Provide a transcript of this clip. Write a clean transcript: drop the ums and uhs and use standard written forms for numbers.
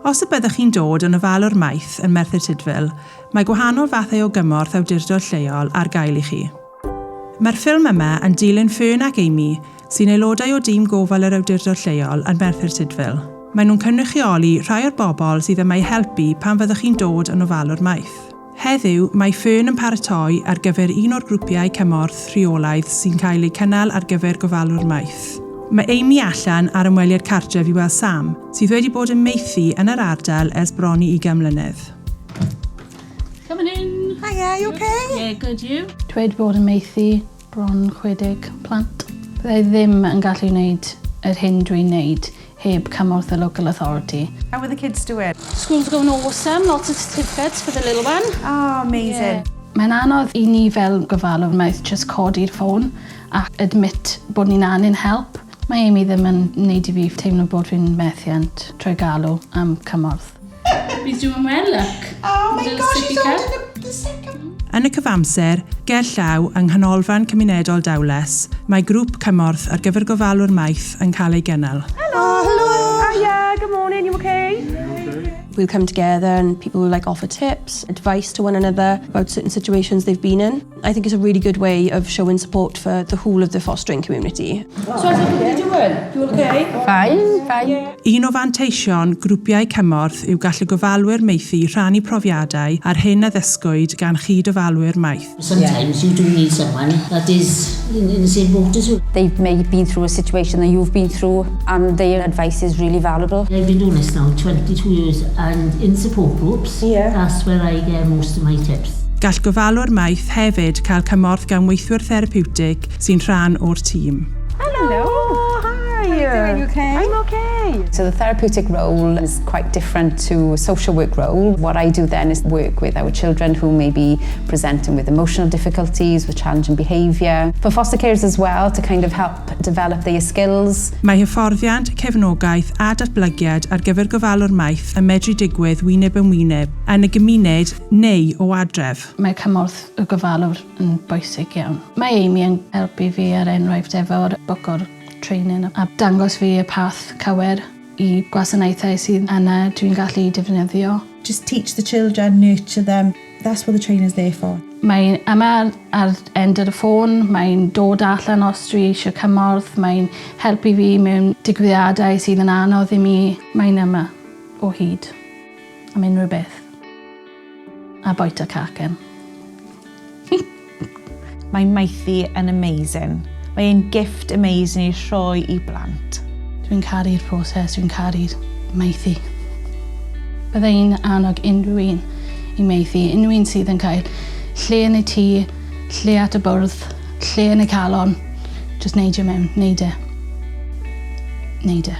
Os y byddwch chi'n dod yn ofalwyr Maeth yn Merthyr Tydfil, mae gwahanol fathau o gymorth awdurdod lleol ar gael i chi. Mae'r ffilm yma yn dilyn Fern ac Amy, sy'n aelodau o dîm gofal yr awdurdod lleol yn Merthyr Tydfil. Maen nhw'n cynrychioli rhai o'r bobl sydd yma i helpu pan fyddwch chi'n dod yn ofalwyr Maeth. Heddiw, mae Fern yn paratoi ar gyfer un o'r grwpiau cymorth rheolaidd sy'n cael eu cynnal ar gyfer gofalwyr Maeth. Mae Amy allan ar ymweliad cartref i weld Sam, sydd wedi bod yn Maethu yn yr ardal ers bron i 20 mlynedd. Come on in. Hiya, you okay? Yeah, good, you? Dwi wedi bod yn Maethu bron 60 plant. Byddai ddim yn gallu wneud yr hyn dwi'n wneud heb cymorth the local authority. How are the kids doing? School's going awesome, lots of certificates for the little one. Oh, amazing. Mae'n anodd i ni fel gofalwyr Maeth just codi'r ffôn ac admit bod ni'n angen help. Mae Amy ddim yn wneud i fi teimlo bod fi'n methiant trwy galw am cymorth. He's doing well, look. Oh my Little gosh, sippy he's cup. holding the second. Yn y cyfamser, ger llaw yng Nghanolfan Cymunedol Dawles, mae grŵp cymorth ar gyfer gofalwyr Maeth yn cael ei gynnal. Hello. Hiya, good morning, you okay? We'll come together and people will offer tips, advice to one another about certain situations they've been in. I think it's a really good way of showing support for the whole of the fostering community. So how's everybody doing? You okay? Fine. Un o fanteision grwpiau cymorth yw gallu gofalwyr Maethu rhannu profiadau ar hyn a ddysgwyd gan chyd-ofalwyr Maeth. Sometimes you do need someone that is in the same boat as you. They've maybe been through a situation that you've been through and their advice is really valuable. I've been doing this now 22 years and in support groups, that's where I get most of my tips. Gall gofalwyr Maeth hefyd cael cymorth gan weithwyr Therapiwtig sy'n rhan o'r tîm. Hello. Hi. How are you doing? You okay? I'm okay. So the therapeutic role is quite different to a social work role. What I do then is work with our children who may be presenting with emotional difficulties, with challenging behaviour. For foster carers as well, to kind of help develop their skills. Mae hyfforddiant, cefnogaeth a datblygiad ar gyfer gofalwyr Maeth yn medru digwydd wyneb yn wyneb yn y gymuned neu o adref. Mae cymorth y gofalwr yn bwysig iawn. Mae Amy yn helpu fi ar enghraifft efo'r book o'r training a dangos fi y path cywir i gwasanaethau sydd yna dwi'n gallu defnyddio. Just teach the children, nurture them. That's what the trainer's there for. Mae'n yma ar end y ffôn, mae'n dod allan os dwi eisiau cymorth, mae'n helpu fi mewn digwyddiadau sydd yn anodd i mi. Mae'n yma o hyd am unrhyw beth. A boet y cacen. Mae Maethu yn amazing. Mae'n gift amazing i rhoi i blant. Dwi'n caru'r proses, dwi'n caru'r Maethu. Byddai'n annog unrhyw un i Maethu, unrhyw un sydd yn cael lle yn y tŷ, lle at y bwrdd, lle yn y calon. Just neidio mewn, neud e. Neud e.